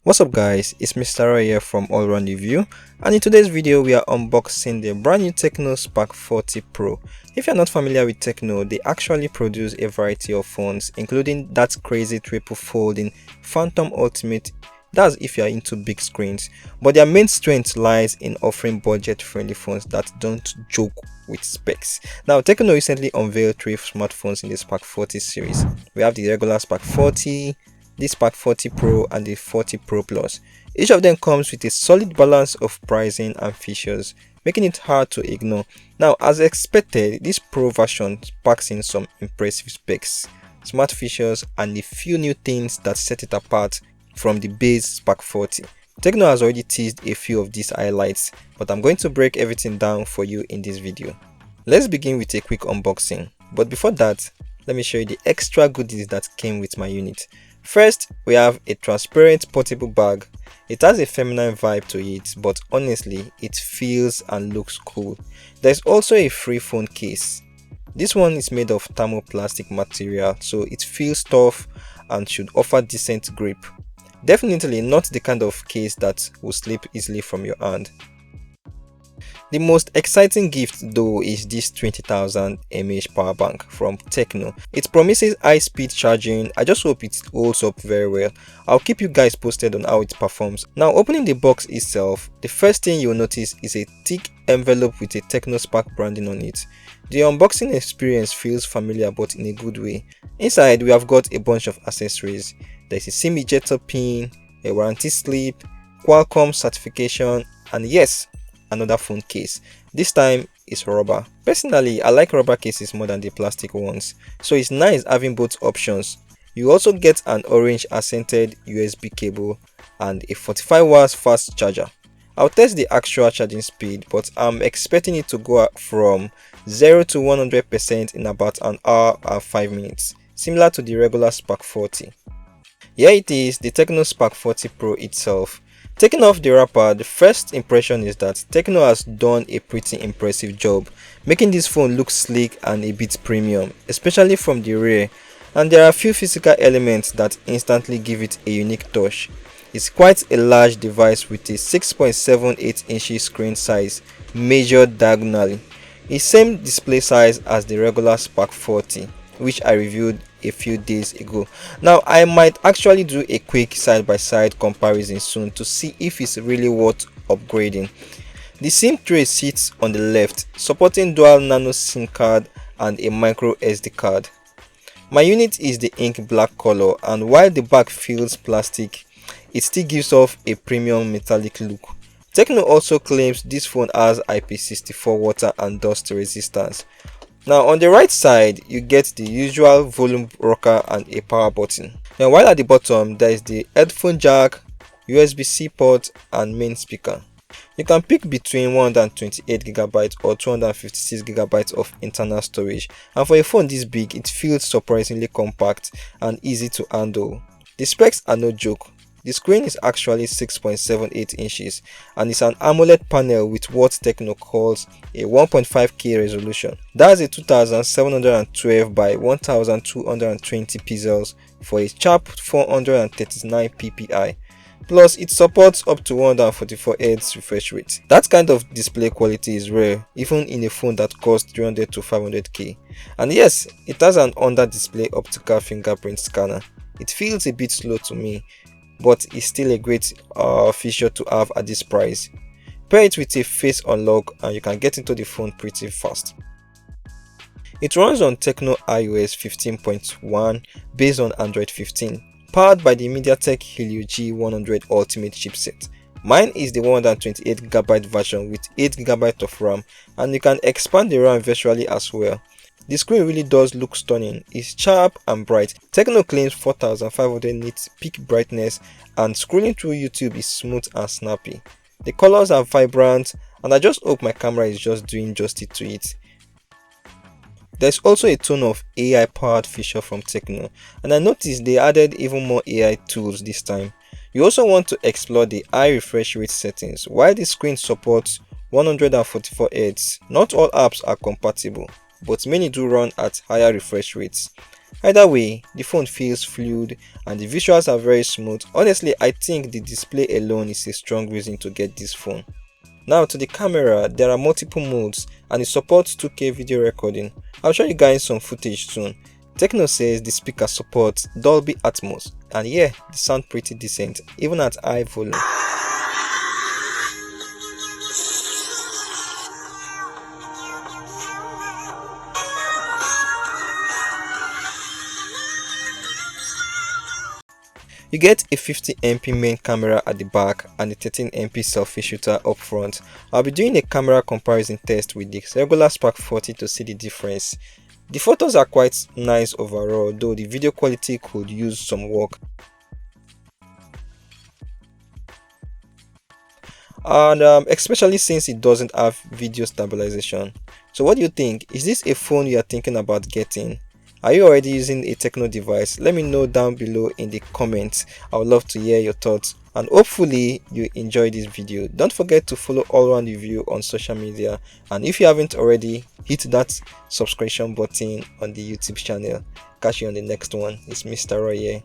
What's up guys, it's Mr. Roy here from All Round Review, and in today's video we are unboxing the brand new Tecno Spark 40 Pro. If you're not familiar with Tecno, they actually produce a variety of phones including that crazy triple folding Phantom Ultimate. That's if you're into big screens, but their main strength lies in offering budget friendly phones that don't joke with specs. Now Tecno recently unveiled 3 smartphones in the Spark 40 series. We have the regular Spark 40, the Spark 40 Pro and the 40 Pro Plus. Each of them comes with a solid balance of pricing and features, making it hard to ignore. Now, as expected, this Pro version packs in some impressive specs, smart features and a few new things that set it apart from the base Spark 40. Tecno has already teased a few of these highlights, but I'm going to break everything down for you in this video. Let's begin with a quick unboxing, but before that, let me show you the extra goodies that came with my unit. First, we have a transparent portable bag. It has a feminine vibe to it, but honestly, it feels and looks cool. There's also a free phone case. This one is made of thermoplastic material, so it feels tough and should offer decent grip. Definitely not the kind of case that will slip easily from your hand. The most exciting gift though is this 20,000 mAh power bank from Tecno. It promises high-speed charging. I just hope it holds up very well. I'll keep you guys posted on how it performs. Now, opening the box itself, the first thing you'll notice is a thick envelope with a Tecno Spark branding on it. The unboxing experience feels familiar but in a good way. Inside, we have got a bunch of accessories. There's a SIM ejector pin, a warranty slip, Qualcomm certification, and yes, another phone case. This time is rubber. Personally, I like rubber cases more than the plastic ones, so it's nice having both options. You also get an orange accented USB cable and a 45 watts fast charger. I'll test the actual charging speed, but I'm expecting it to go from 0 to 100% in about an hour and 5 minutes, similar to the regular Spark 40. Here it is, the Tecno Spark 40 Pro itself. Taking off the wrapper, the first impression is that Tecno has done a pretty impressive job, making this phone look sleek and a bit premium, especially from the rear, and there are a few physical elements that instantly give it a unique touch. It's quite a large device with a 6.78 inch screen size measured diagonally, the same display size as the regular Spark 40, which I reviewed a few days ago. Now I might actually do a quick side-by-side comparison soon to see if it's really worth upgrading. The SIM tray sits on the left, supporting dual nano SIM card and a micro SD card. My unit is the ink black color, and while the back feels plastic, it still gives off a premium metallic look. Tecno also claims this phone has IP64 water and dust resistance. Now on the right side, you get the usual volume rocker and a power button. Now while at the bottom, there is the headphone jack, USB-C port and main speaker. You can pick between 128GB or 256GB of internal storage, and for a phone this big, it feels surprisingly compact and easy to handle. The specs are no joke. The screen is actually 6.78 inches and it's an AMOLED panel with what Tecno calls a 1.5K resolution. That's a 2712 by 1220 pixels for a sharp 439 ppi. Plus, it supports up to 144Hz refresh rate. That kind of display quality is rare, even in a phone that costs 300 to 500k. And yes, it has an under-display optical fingerprint scanner. It feels a bit slow to me, but it's still a great feature to have at this price. Pair it with a face unlock and you can get into the phone pretty fast. It runs on Tecno HiOS 15.1 based on Android 15, powered by the MediaTek Helio G100 Ultimate chipset. Mine is the 128GB version with 8GB of RAM, and you can expand the RAM virtually as well. The screen really does look stunning. It's sharp and bright. Tecno claims 4500 nits peak brightness, and scrolling through YouTube is smooth and snappy. The colors are vibrant, and I just hope my camera is just doing justice to it. There's also a ton of AI powered feature from Tecno, and I noticed they added even more AI tools this time. You also want to explore the high refresh rate settings. While the screen supports 144Hz, not all apps are compatible, but many do run at higher refresh rates. Either way, the phone feels fluid and the visuals are very smooth. Honestly, I think the display alone is a strong reason to get this phone. Now to the camera, there are multiple modes and it supports 2K video recording. I'll show you guys some footage soon. Tecno says the speaker supports Dolby Atmos, and yeah, they sound pretty decent even at high volume. You get a 50MP main camera at the back and a 13MP selfie shooter up front. I'll be doing a camera comparison test with the regular Spark 40 to see the difference. The photos are quite nice overall, though the video quality could use some work. And especially since it doesn't have video stabilization. So what do you think? Is this a phone you are thinking about getting? Are you already using a Tecno device? Let me know down below in the comments. I would love to hear your thoughts, and hopefully you enjoyed this video. Don't forget to follow All Around Review on social media, and if you haven't already, hit that subscription button on the YouTube channel. Catch you on the next one. It's Mr. Roy here.